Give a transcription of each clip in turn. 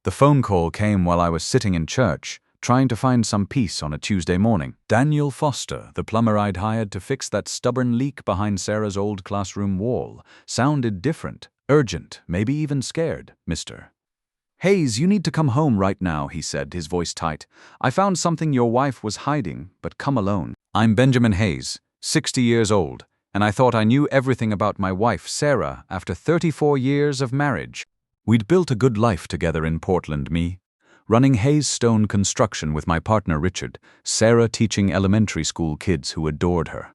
The phone call came while I was sitting in church, trying to find some peace on a Tuesday morning. Daniel Foster, the plumber I'd hired to fix that stubborn leak behind Sarah's old classroom wall, sounded different, urgent, maybe even scared. "Mr. Hayes, you need to come home right now," he said, his voice tight. "I found something your wife was hiding, but come alone." I'm Benjamin Hayes, 60 years old, and I thought I knew everything about my wife, Sarah, after 34 years of marriage. We'd built a good life together in Portland, me running Hayes Stone Construction with my partner Richard, Sarah teaching elementary school kids who adored her.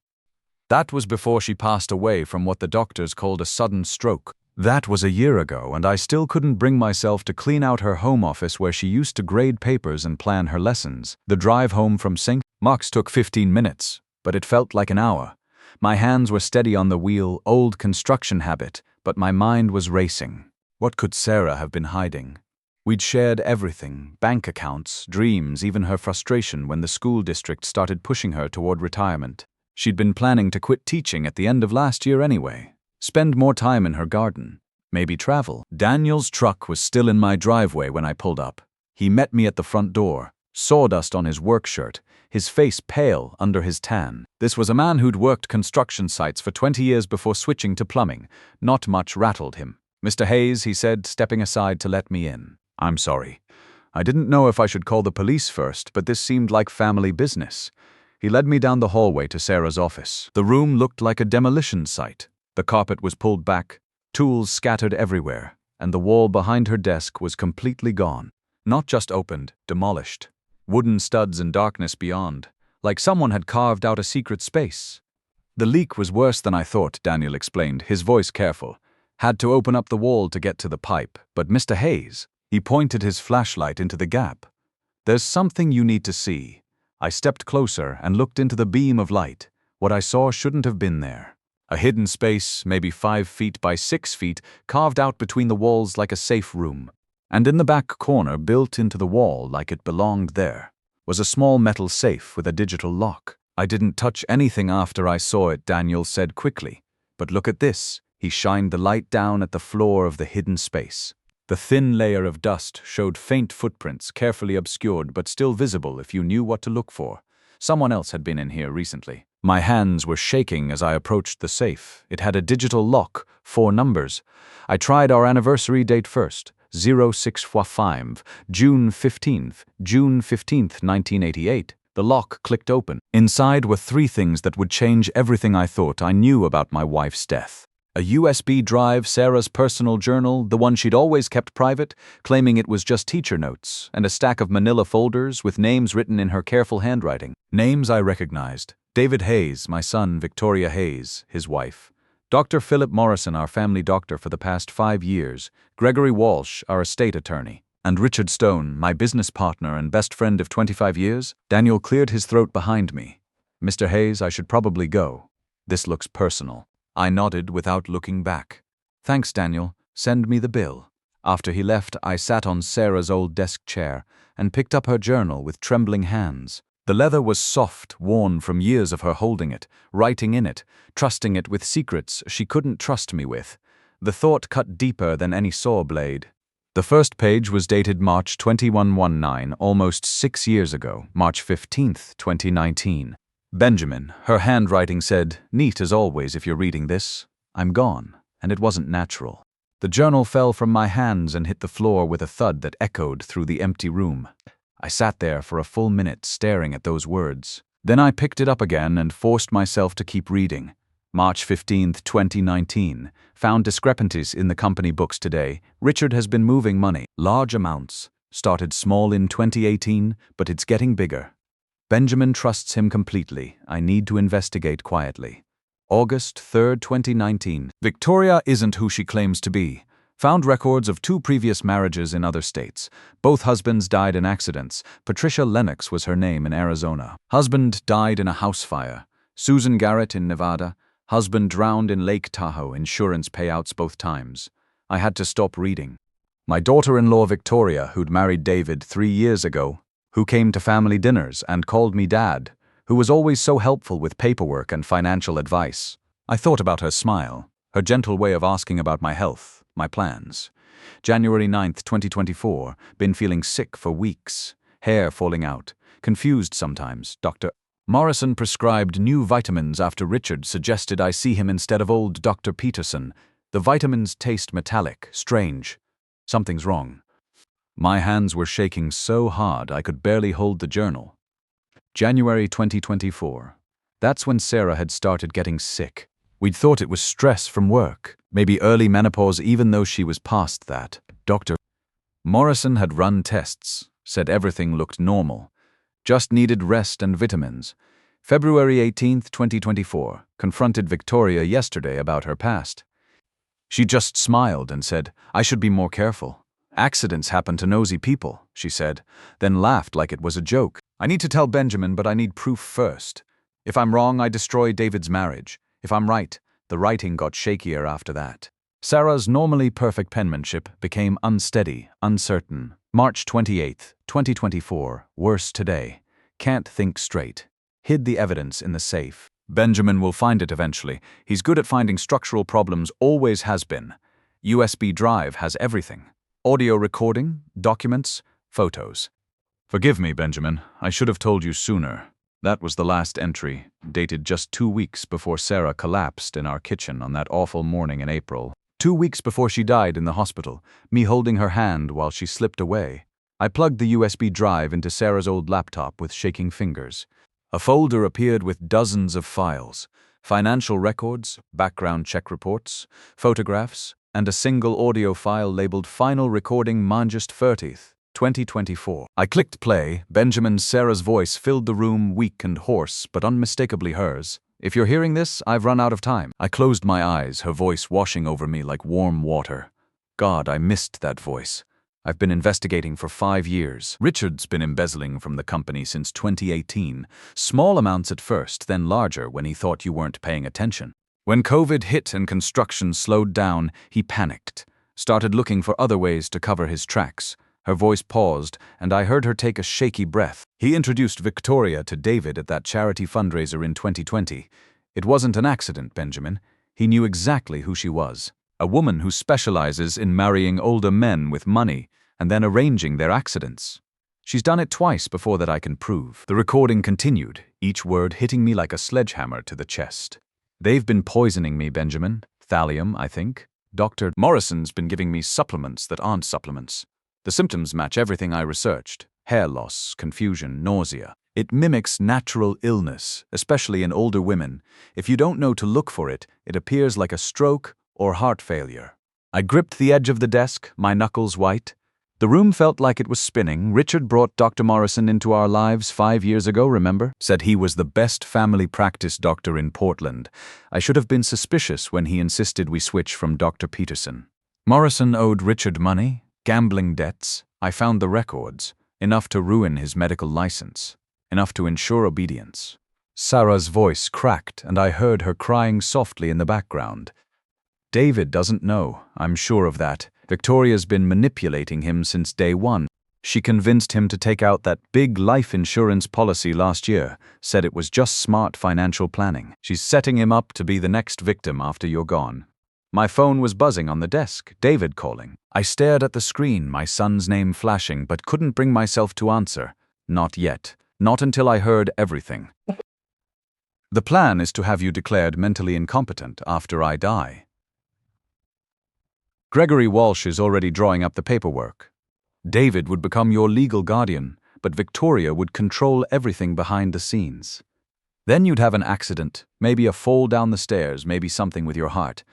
That was before she passed away from what the doctors called a sudden stroke. That was a year ago, and I still couldn't bring myself to clean out her home office where she used to grade papers and plan her lessons. The drive home from St. Mark's took 15 minutes, but it felt like an hour. My hands were steady on the wheel, old construction habit, but my mind was racing. What could Sarah have been hiding? We'd shared everything, bank accounts, dreams, even her frustration when the school district started pushing her toward retirement. She'd been planning to quit teaching at the end of last year anyway. Spend more time in her garden. Maybe travel. Daniel's truck was still in my driveway when I pulled up. He met me at the front door, sawdust on his work shirt, his face pale under his tan. This was a man who'd worked construction sites for 20 years before switching to plumbing. Not much rattled him. "Mr. Hayes," he said, stepping aside to let me in. "I'm sorry. I didn't know if I should call the police first, but this seemed like family business." He led me down the hallway to Sarah's office. The room looked like a demolition site. The carpet was pulled back, tools scattered everywhere, and the wall behind her desk was completely gone. Not just opened, demolished. Wooden studs and darkness beyond, like someone had carved out a secret space. "The leak was worse than I thought," Daniel explained, his voice careful. "Had to open up the wall to get to the pipe, but Mr. Hayes," he pointed his flashlight into the gap. "There's something you need to see." I stepped closer and looked into the beam of light. What I saw shouldn't have been there. A hidden space, maybe 5 feet by 6 feet, carved out between the walls like a safe room. And in the back corner, built into the wall like it belonged there, was a small metal safe with a digital lock. "I didn't touch anything after I saw it," Daniel said quickly. "But look at this." He shined the light down at the floor of the hidden space. The thin layer of dust showed faint footprints, carefully obscured but still visible if you knew what to look for. Someone else had been in here recently. My hands were shaking as I approached the safe. It had a digital lock, 4 numbers. I tried our anniversary date first, 0645, June 15th, 1988. The lock clicked open. Inside were 3 things that would change everything I thought I knew about my wife's death. A USB drive, Sarah's personal journal, the one she'd always kept private, claiming it was just teacher notes, and a stack of manila folders with names written in her careful handwriting. Names I recognized. David Hayes, my son, Victoria Hayes, his wife. Dr. Philip Morrison, our family doctor for the past 5 years. Gregory Walsh, our estate attorney. And Richard Stone, my business partner and best friend of 25 years. Daniel cleared his throat behind me. "Mr. Hayes, I should probably go. This looks personal." I nodded without looking back. "Thanks, Daniel. Send me the bill." After he left, I sat on Sarah's old desk chair and picked up her journal with trembling hands. The leather was soft, worn from years of her holding it, writing in it, trusting it with secrets she couldn't trust me with. The thought cut deeper than any saw blade. The first page was dated March 2119, almost 6 years ago, March 15th, 2019. "Benjamin," her handwriting said, "Neat as always if you're reading this. I'm gone," and it wasn't natural. The journal fell from my hands and hit the floor with a thud that echoed through the empty room. I sat there for a full minute staring at those words. Then I picked it up again and forced myself to keep reading. March 15th, 2019. Found discrepancies in the company books today. Richard has been moving money, large amounts. Started small in 2018, but it's getting bigger. Benjamin trusts him completely. I need to investigate quietly. August 3rd, 2019. Victoria isn't who she claims to be. Found records of 2 previous marriages in other states. Both husbands died in accidents. Patricia Lennox was her name in Arizona. Husband died in a house fire. Susan Garrett in Nevada. Husband drowned in Lake Tahoe. Insurance payouts both times. I had to stop reading. My daughter-in-law Victoria, who'd married David 3 years ago, who came to family dinners and called me dad, who was always so helpful with paperwork and financial advice. I thought about her smile, her gentle way of asking about my health, my plans. January 9th, 2024. Been feeling sick for weeks. Hair falling out. Confused sometimes. Dr. Morrison prescribed new vitamins after Richard suggested I see him instead of old Dr. Peterson. The vitamins taste metallic, strange. Something's wrong. My hands were shaking so hard I could barely hold the journal. January 2024. That's when Sarah had started getting sick. We'd thought it was stress from work, maybe early menopause even though she was past that. Dr. Morrison had run tests, said everything looked normal. Just needed rest and vitamins. February 18th, 2024. Confronted Victoria yesterday about her past. She just smiled and said, I should be more careful. Accidents happen to nosy people, she said, then laughed like it was a joke. I need to tell Benjamin, but I need proof first. If I'm wrong, I destroy David's marriage. If I'm right, the writing got shakier after that. Sarah's normally perfect penmanship became unsteady, uncertain. March 28th, 2024. Worse today. Can't think straight. Hid the evidence in the safe. Benjamin will find it eventually. He's good at finding structural problems, always has been. USB drive has everything. Audio recording, documents, photos. Forgive me, Benjamin. I should have told you sooner. That was the last entry, dated just 2 weeks before Sarah collapsed in our kitchen on that awful morning in April. 2 weeks before she died in the hospital, me holding her hand while she slipped away. I plugged the USB drive into Sarah's old laptop with shaking fingers. A folder appeared with dozens of files, financial records, background check reports, photographs, and a single audio file labeled Final Recording Manjust 30th, 2024. I clicked play. Benjamin's Sarah's voice filled the room, weak and hoarse, but unmistakably hers. If you're hearing this, I've run out of time. I closed my eyes, her voice washing over me like warm water. God, I missed that voice. I've been investigating for 5 years. Richard's been embezzling from the company since 2018. Small amounts at first, then larger when he thought you weren't paying attention. When COVID hit and construction slowed down, he panicked. Started looking for other ways to cover his tracks. Her voice paused, and I heard her take a shaky breath. He introduced Victoria to David at that charity fundraiser in 2020. It wasn't an accident, Benjamin. He knew exactly who she was. A woman who specializes in marrying older men with money and then arranging their accidents. She's done it twice before that I can prove. The recording continued, each word hitting me like a sledgehammer to the chest. They've been poisoning me, Benjamin. Thallium, I think. Dr. Morrison's been giving me supplements that aren't supplements. The symptoms match everything I researched. Hair loss, confusion, nausea. It mimics natural illness, especially in older women. If you don't know to look for it, it appears like a stroke or heart failure. I gripped the edge of the desk, my knuckles white. The room felt like it was spinning. Richard brought Dr. Morrison into our lives 5 years ago, remember? Said he was the best family practice doctor in Portland. I should have been suspicious when he insisted we switch from Dr. Peterson. Morrison owed Richard money, gambling debts. I found the records. Enough to ruin his medical license. Enough to ensure obedience. Sarah's voice cracked, and I heard her crying softly in the background. David doesn't know, I'm sure of that. Victoria's been manipulating him since day one. She convinced him to take out that big life insurance policy last year, said it was just smart financial planning. She's setting him up to be the next victim after you're gone. My phone was buzzing on the desk, David calling. I stared at the screen, my son's name flashing, but couldn't bring myself to answer. Not yet. Not until I heard everything. The plan is to have you declared mentally incompetent after I die. Gregory Walsh is already drawing up the paperwork. David would become your legal guardian, but Victoria would control everything behind the scenes. Then you'd have an accident, maybe a fall down the stairs, maybe something with your heart.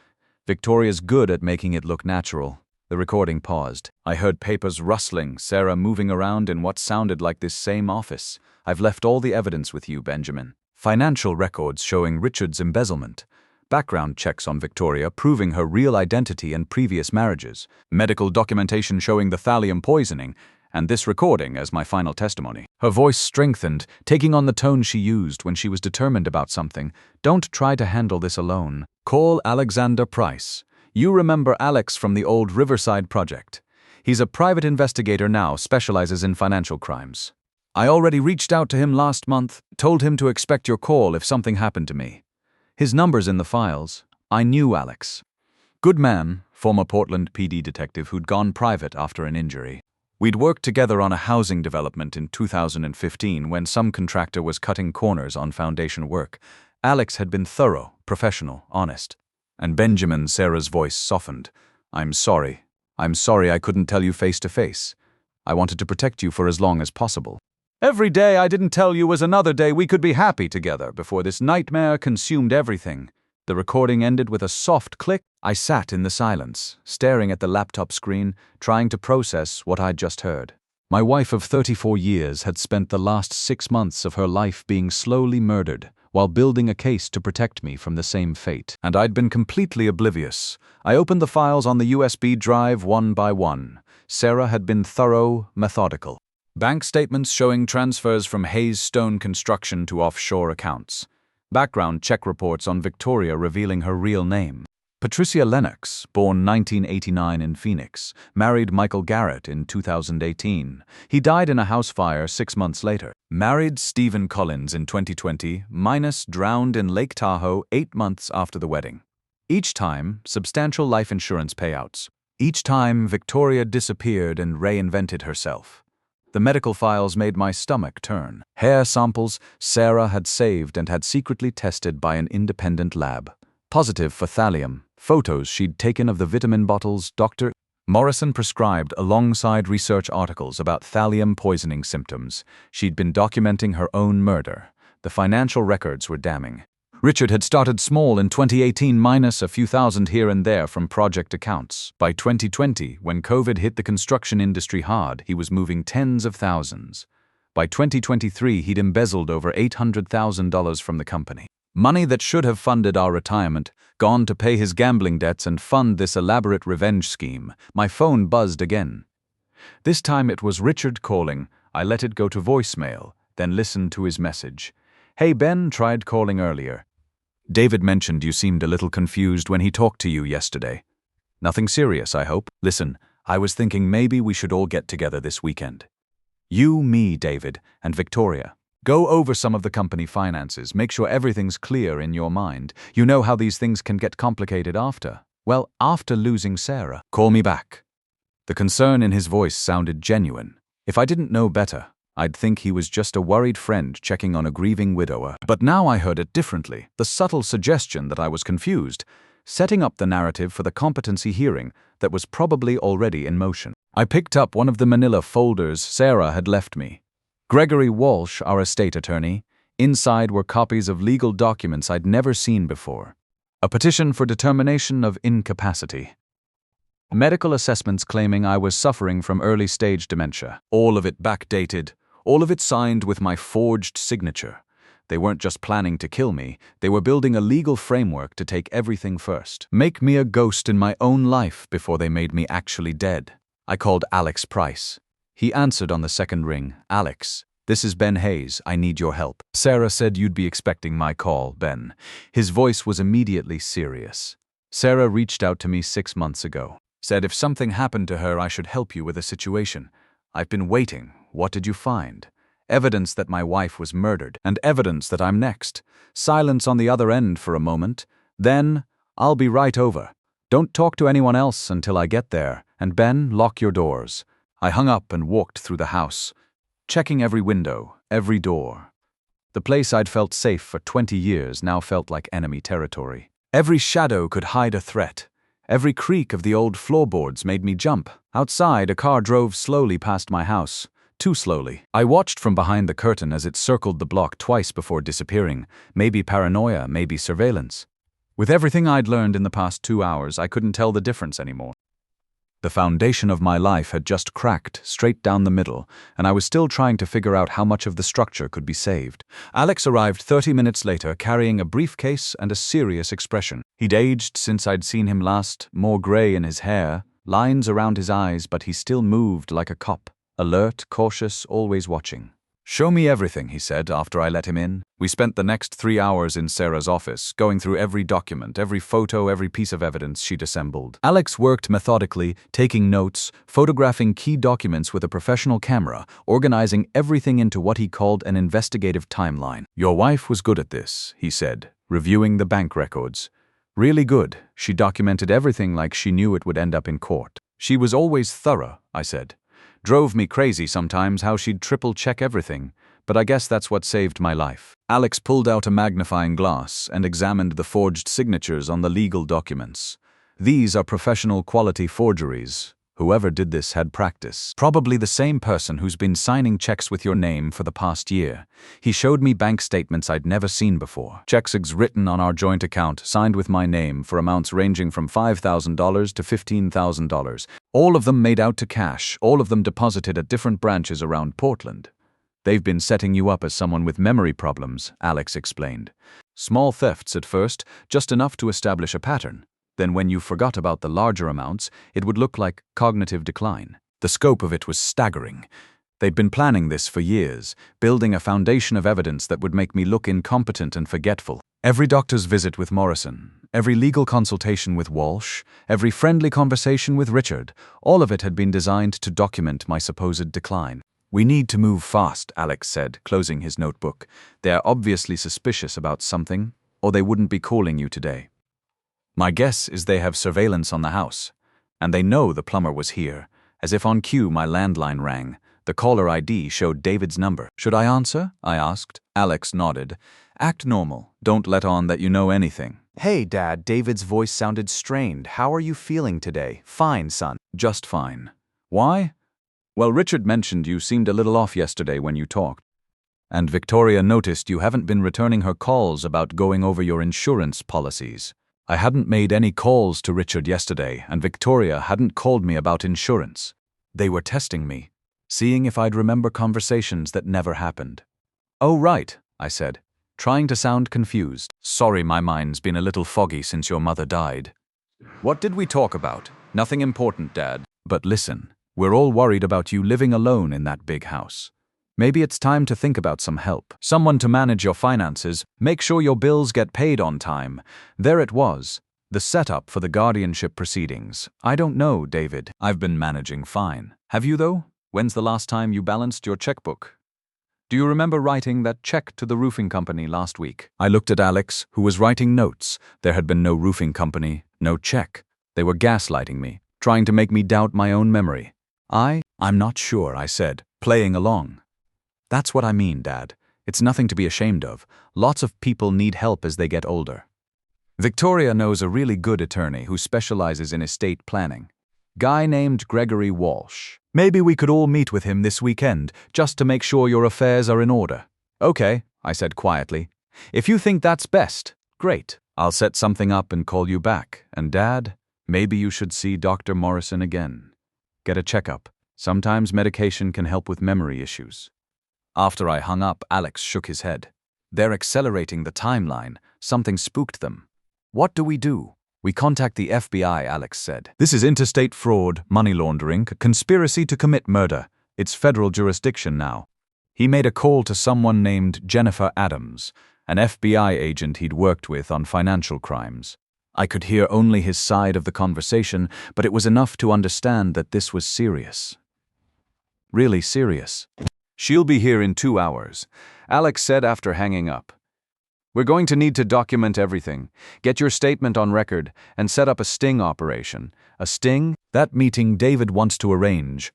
Victoria's good at making it look natural. The recording paused. I heard papers rustling, Sarah moving around in what sounded like this same office. I've left all the evidence with you, Benjamin. Financial records showing Richard's embezzlement. Background checks on Victoria proving her real identity and previous marriages. Medical documentation showing the thallium poisoning, and this recording as my final testimony. Her voice strengthened, taking on the tone she used when she was determined about something. Don't try to handle this alone. Call Alexander Price. You remember Alex from the old Riverside project. He's a private investigator now, specializes in financial crimes. I already reached out to him last month, told him to expect your call if something happened to me. His number's in the files. I knew Alex. Good man, former Portland PD detective who'd gone private after an injury. We'd worked together on a housing development in 2015 when some contractor was cutting corners on foundation work. Alex had been thorough, professional, honest. And Benjamin, Sarah's voice softened. I'm sorry I couldn't tell you face to face. I wanted to protect you for as long as possible. Every day I didn't tell you was another day we could be happy together before this nightmare consumed everything. The recording ended with a soft click. I sat in the silence, staring at the laptop screen, trying to process what I'd just heard. My wife of 34 years had spent the last 6 months of her life being slowly murdered, while building a case to protect me from the same fate. And I'd been completely oblivious. I opened the files on the USB drive one by one. Sarah had been thorough, methodical. Bank statements showing transfers from Hayes Stone Construction to offshore accounts. Background check reports on Victoria revealing her real name. Patricia Lennox, born 1989 in Phoenix, married Michael Garrett in 2018. He died in a house fire 6 months later. Married Stephen Collins in 2020, drowned in Lake Tahoe 8 months after the wedding. Each time, substantial life insurance payouts. Each time, Victoria disappeared and reinvented herself. The medical files made my stomach turn. Hair samples Sarah had saved and had secretly tested by an independent lab. Positive for thallium. Photos she'd taken of the vitamin bottles Dr. Morrison prescribed alongside research articles about thallium poisoning symptoms. She'd been documenting her own murder. The financial records were damning. Richard had started small in 2018, minus a few thousand here and there from project accounts. By 2020, when COVID hit the construction industry hard, he was moving tens of thousands. By 2023, he'd embezzled over $800,000 from the company. Money that should have funded our retirement, gone to pay his gambling debts and fund this elaborate revenge scheme. My phone buzzed again. This time it was Richard calling. I let it go to voicemail, then listened to his message. Hey Ben, tried calling earlier. David mentioned you seemed a little confused when he talked to you yesterday. Nothing serious, I hope. Listen, I was thinking maybe we should all get together this weekend. You, me, David, and Victoria. Go over some of the company finances, make sure everything's clear in your mind. You know how these things can get complicated after. Well, after losing Sarah. Call me back. The concern in his voice sounded genuine. If I didn't know better, I'd think he was just a worried friend checking on a grieving widower. But now I heard it differently, the subtle suggestion that I was confused, setting up the narrative for the competency hearing that was probably already in motion. I picked up one of the manila folders Sarah had left me. Gregory Walsh, our estate attorney. Inside were copies of legal documents I'd never seen before. A petition for determination of incapacity. Medical assessments claiming I was suffering from early-stage dementia. All of it backdated. All of it signed with my forged signature. They weren't just planning to kill me, they were building a legal framework to take everything first. Make me a ghost in my own life before they made me actually dead. I called Alex Price. He answered on the second ring. Alex, this is Ben Hayes, I need your help. Sarah said you'd be expecting my call, Ben. His voice was immediately serious. Sarah reached out to me 6 months ago. Said if something happened to her I should help you with a situation. I've been waiting. What did you find? Evidence that my wife was murdered, and evidence that I'm next. Silence on the other end for a moment. Then, I'll be right over. Don't talk to anyone else until I get there, and Ben, lock your doors. I hung up and walked through the house, checking every window, every door. The place I'd felt safe for 20 years now felt like enemy territory. Every shadow could hide a threat. Every creak of the old floorboards made me jump. Outside, a car drove slowly past my house. Too slowly. I watched from behind the curtain as it circled the block twice before disappearing. Maybe paranoia, maybe surveillance. With everything I'd learned in the past 2 hours, I couldn't tell the difference anymore. The foundation of my life had just cracked straight down the middle, and I was still trying to figure out how much of the structure could be saved. Alex arrived 30 minutes later, carrying a briefcase and a serious expression. He'd aged since I'd seen him last, more gray in his hair, lines around his eyes, but he still moved like a cop. Alert, cautious, always watching. Show me everything, he said after I let him in. We spent the next 3 hours in Sarah's office, going through every document, every photo, every piece of evidence she'd assembled. Alex worked methodically, taking notes, photographing key documents with a professional camera, organizing everything into what he called an investigative timeline. Your wife was good at this, he said, reviewing the bank records. Really good. She documented everything like she knew it would end up in court. She was always thorough, I said. Drove me crazy sometimes how she'd triple-check everything, but I guess that's what saved my life. Alex pulled out a magnifying glass and examined the forged signatures on the legal documents. These are professional quality forgeries. Whoever did this had practice. Probably the same person who's been signing checks with your name for the past year. He showed me bank statements I'd never seen before. Checks written on our joint account, signed with my name for amounts ranging from $5,000 to $15,000. All of them made out to cash, all of them deposited at different branches around Portland. They've been setting you up as someone with memory problems, Alex explained. Small thefts at first, just enough to establish a pattern. Then when you forgot about the larger amounts, it would look like cognitive decline. The scope of it was staggering. They'd been planning this for years, building a foundation of evidence that would make me look incompetent and forgetful. Every doctor's visit with Morrison, every legal consultation with Walsh, every friendly conversation with Richard, all of it had been designed to document my supposed decline. We need to move fast, Alex said, closing his notebook. They're obviously suspicious about something, or they wouldn't be calling you today. My guess is they have surveillance on the house, and they know the plumber was here. As if on cue, my landline rang. The caller ID showed David's number. Should I answer? I asked. Alex nodded. Act normal. Don't let on that you know anything. Hey, Dad. David's voice sounded strained. How are you feeling today? Fine, son. Just fine. Why? Well, Richard mentioned you seemed a little off yesterday when you talked. And Victoria noticed you haven't been returning her calls about going over your insurance policies. I hadn't made any calls to Richard yesterday, and Victoria hadn't called me about insurance. They were testing me, seeing if I'd remember conversations that never happened. Oh, right, I said, trying to sound confused. Sorry, my mind's been a little foggy since your mother died. What did we talk about? Nothing important, Dad. But listen, we're all worried about you living alone in that big house. Maybe it's time to think about some help. Someone to manage your finances, make sure your bills get paid on time. There it was, the setup for the guardianship proceedings. I don't know, David. I've been managing fine. Have you, though? When's the last time you balanced your checkbook? Do you remember writing that check to the roofing company last week? I looked at Alex, who was writing notes. There had been no roofing company, no check. They were gaslighting me, trying to make me doubt my own memory. I'm not sure, I said, playing along. That's what I mean, Dad. It's nothing to be ashamed of. Lots of people need help as they get older. Victoria knows a really good attorney who specializes in estate planning. Guy named Gregory Walsh. Maybe we could all meet with him this weekend, just to make sure your affairs are in order. Okay, I said quietly. If you think that's best, great. I'll set something up and call you back. And Dad, maybe you should see Dr. Morrison again. Get a checkup. Sometimes medication can help with memory issues. After I hung up, Alex shook his head. They're accelerating the timeline. Something spooked them. What do? We contact the FBI, Alex said. This is interstate fraud, money laundering, conspiracy to commit murder. It's federal jurisdiction now. He made a call to someone named Jennifer Adams, an FBI agent he'd worked with on financial crimes. I could hear only his side of the conversation, but it was enough to understand that this was serious. Really serious. She'll be here in 2 hours, Alex said after hanging up. We're going to need to document everything, get your statement on record, and set up a sting operation. A sting? That meeting David wants to arrange.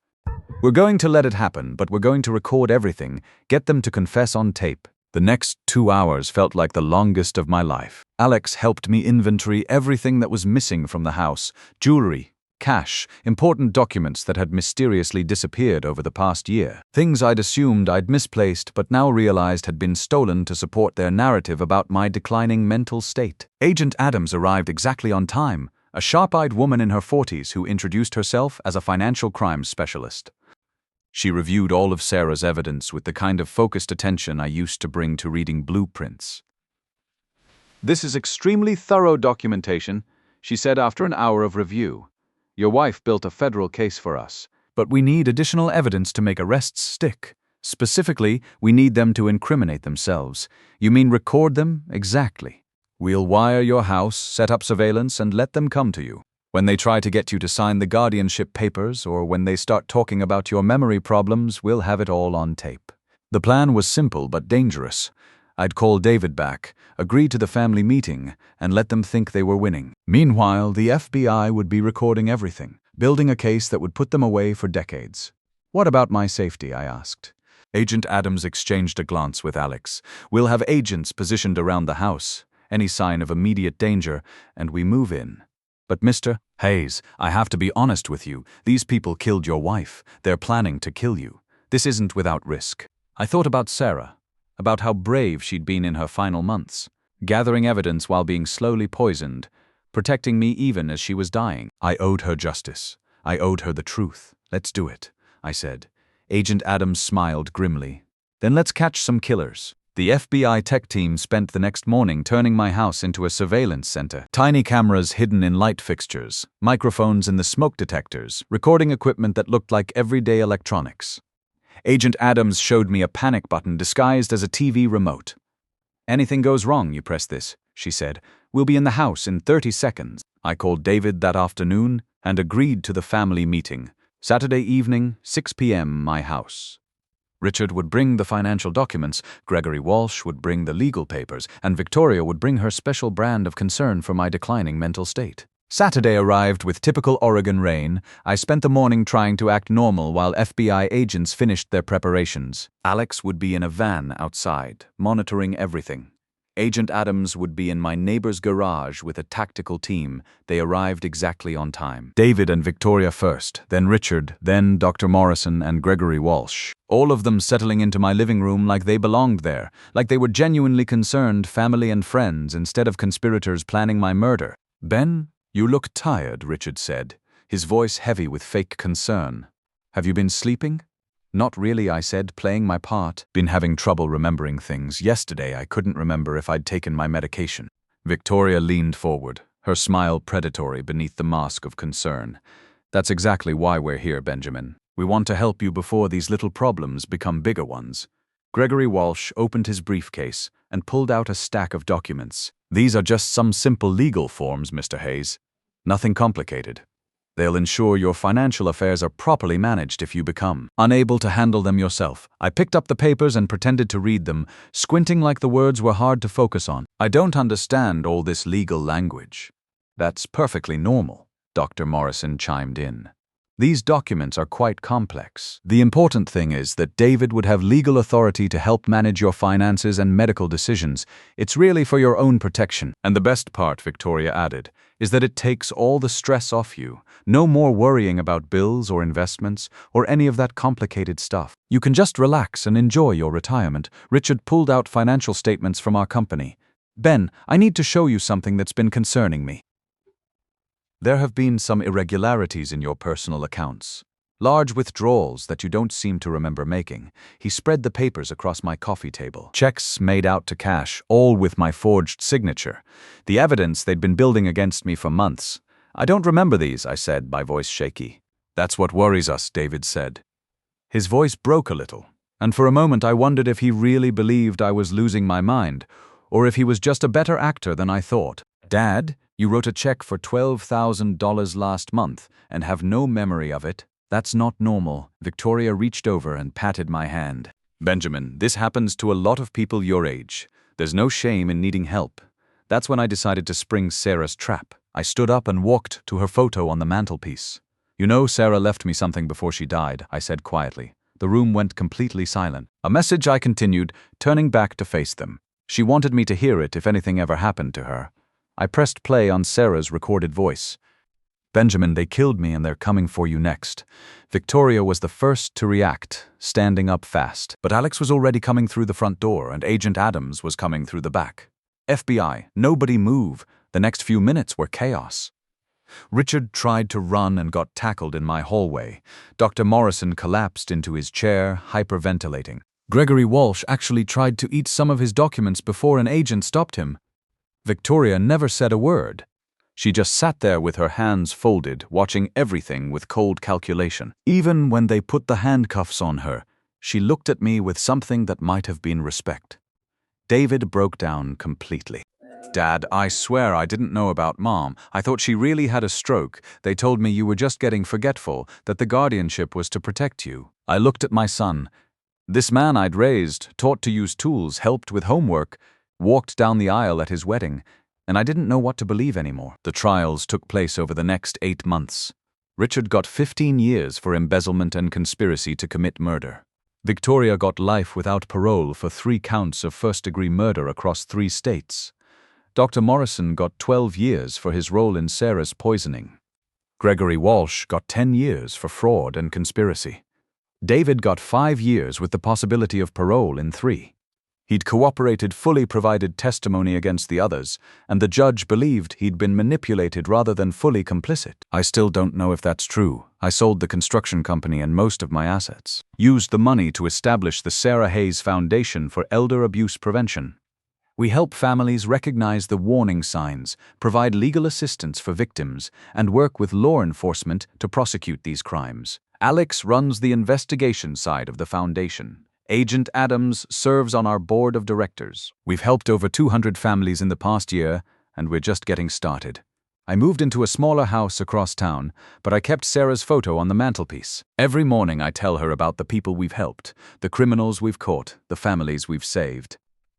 We're going to let it happen, but we're going to record everything, get them to confess on tape. The next 2 hours felt like the longest of my life. Alex helped me inventory everything that was missing from the house: jewelry, cash, important documents that had mysteriously disappeared over the past year. Things I'd assumed I'd misplaced but now realized had been stolen to support their narrative about my declining mental state. Agent Adams arrived exactly on time, a sharp-eyed woman in her 40s who introduced herself as a financial crimes specialist. She reviewed all of Sarah's evidence with the kind of focused attention I used to bring to reading blueprints. This is extremely thorough documentation, she said after an hour of review. Your wife built a federal case for us, but we need additional evidence to make arrests stick. Specifically, we need them to incriminate themselves. You mean record them? Exactly. We'll wire your house, set up surveillance, and let them come to you. When they try to get you to sign the guardianship papers, or when they start talking about your memory problems, we'll have it all on tape. The plan was simple but dangerous. I'd call David back, agree to the family meeting, and let them think they were winning. Meanwhile, the FBI would be recording everything, building a case that would put them away for decades. What about my safety? I asked. Agent Adams exchanged a glance with Alex. We'll have agents positioned around the house, any sign of immediate danger, and we move in. But Mr. Hayes, I have to be honest with you. These people killed your wife. They're planning to kill you. This isn't without risk. I thought about Sarah, about how brave she'd been in her final months, gathering evidence while being slowly poisoned, protecting me even as she was dying. I owed her justice. I owed her the truth. Let's do it, I said. Agent Adams smiled grimly. Then let's catch some killers. The FBI tech team spent the next morning turning my house into a surveillance center. Tiny cameras hidden in light fixtures, microphones in the smoke detectors, recording equipment that looked like everyday electronics. Agent Adams showed me a panic button disguised as a TV remote. Anything goes wrong, you press this, she said. We'll be in the house in 30 seconds. I called David that afternoon and agreed to the family meeting. Saturday evening, 6 p.m., my house. Richard would bring the financial documents, Gregory Walsh would bring the legal papers, and Victoria would bring her special brand of concern for my declining mental state. Saturday arrived with typical Oregon rain. I spent the morning trying to act normal while FBI agents finished their preparations. Alex would be in a van outside, monitoring everything. Agent Adams would be in my neighbor's garage with a tactical team. They arrived exactly on time. David and Victoria first, then Richard, then Dr. Morrison and Gregory Walsh. All of them settling into my living room like they belonged there, like they were genuinely concerned family and friends instead of conspirators planning my murder. Ben, you look tired, Richard said, his voice heavy with fake concern. Have you been sleeping? Not really, I said, playing my part. Been having trouble remembering things. Yesterday I couldn't remember if I'd taken my medication. Victoria leaned forward, her smile predatory beneath the mask of concern. That's exactly why we're here, Benjamin. We want to help you before these little problems become bigger ones. Gregory Walsh opened his briefcase and pulled out a stack of documents. These are just some simple legal forms, Mr. Hayes. Nothing complicated. They'll ensure your financial affairs are properly managed if you become unable to handle them yourself. I picked up the papers and pretended to read them, squinting like the words were hard to focus on. I don't understand all this legal language. That's perfectly normal, Dr. Morrison chimed in. These documents are quite complex. The important thing is that David would have legal authority to help manage your finances and medical decisions. It's really for your own protection. And the best part, Victoria added, is that it takes all the stress off you. No more worrying about bills or investments or any of that complicated stuff. You can just relax and enjoy your retirement. Richard pulled out financial statements from our company. Ben, I need to show you something that's been concerning me. There have been some irregularities in your personal accounts. Large withdrawals that you don't seem to remember making. He spread the papers across my coffee table. Checks made out to cash, all with my forged signature. The evidence they'd been building against me for months. I don't remember these, I said, my voice shaky. That's what worries us, David said. His voice broke a little, and for a moment I wondered if he really believed I was losing my mind, or if he was just a better actor than I thought. Dad, you wrote a check for $12,000 last month and have no memory of it. That's not normal. Victoria reached over and patted my hand. Benjamin, this happens to a lot of people your age. There's no shame in needing help. That's when I decided to spring Sarah's trap. I stood up and walked to her photo on the mantelpiece. You know, Sarah left me something before she died, I said quietly. The room went completely silent. A message, I continued, turning back to face them. She wanted me to hear it if anything ever happened to her. I pressed play on Sarah's recorded voice. Benjamin, they killed me and they're coming for you next. Victoria was the first to react, standing up fast. But Alex was already coming through the front door and Agent Adams was coming through the back. FBI, nobody move. The next few minutes were chaos. Richard tried to run and got tackled in my hallway. Dr. Morrison collapsed into his chair, hyperventilating. Gregory Walsh actually tried to eat some of his documents before an agent stopped him. Victoria never said a word. She just sat there with her hands folded, watching everything with cold calculation. Even when they put the handcuffs on her, she looked at me with something that might have been respect. David broke down completely. Dad, I swear I didn't know about Mom. I thought she really had a stroke. They told me you were just getting forgetful, that the guardianship was to protect you. I looked at my son. This man I'd raised, taught to use tools, helped with homework, walked down the aisle at his wedding, and I didn't know what to believe anymore. The trials took place over the next 8 months. Richard got 15 years for embezzlement and conspiracy to commit murder. Victoria got life without parole for 3 counts of first-degree murder across 3 states. Dr. Morrison got 12 years for his role in Sarah's poisoning. Gregory Walsh got 10 years for fraud and conspiracy. David got 5 years with the possibility of parole in 3. He'd cooperated, fully provided testimony against the others, and the judge believed he'd been manipulated rather than fully complicit. I still don't know if that's true. I sold the construction company and most of my assets. Used the money to establish the Sarah Hayes Foundation for Elder Abuse Prevention. We help families recognize the warning signs, provide legal assistance for victims, and work with law enforcement to prosecute these crimes. Alex runs the investigation side of the foundation. Agent Adams serves on our board of directors. We've helped over 200 families in the past year, and we're just getting started. I moved into a smaller house across town, but I kept Sarah's photo on the mantelpiece. Every morning I tell her about the people we've helped, the criminals we've caught, the families we've saved.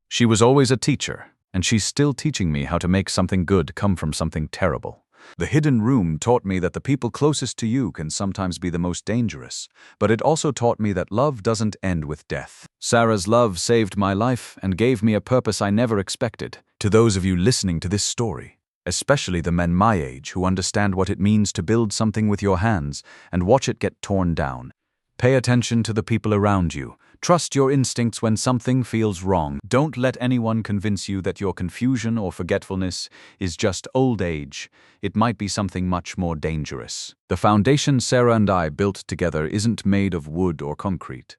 She was always a teacher, and she's still teaching me how to make something good come from something terrible. The hidden room taught me that the people closest to you can sometimes be the most dangerous, but it also taught me that love doesn't end with death. Sarah's love saved my life and gave me a purpose I never expected. To those of you listening to this story, especially the men my age who understand what it means to build something with your hands and watch it get torn down, pay attention to the people around you. Trust your instincts when something feels wrong. Don't let anyone convince you that your confusion or forgetfulness is just old age. It might be something much more dangerous. The foundation Sarah and I built together isn't made of wood or concrete.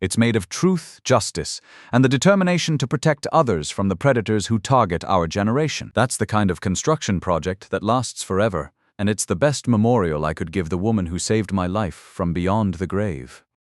It's made of truth, justice, and the determination to protect others from the predators who target our generation. That's the kind of construction project that lasts forever, and it's the best memorial I could give the woman who saved my life from beyond the grave.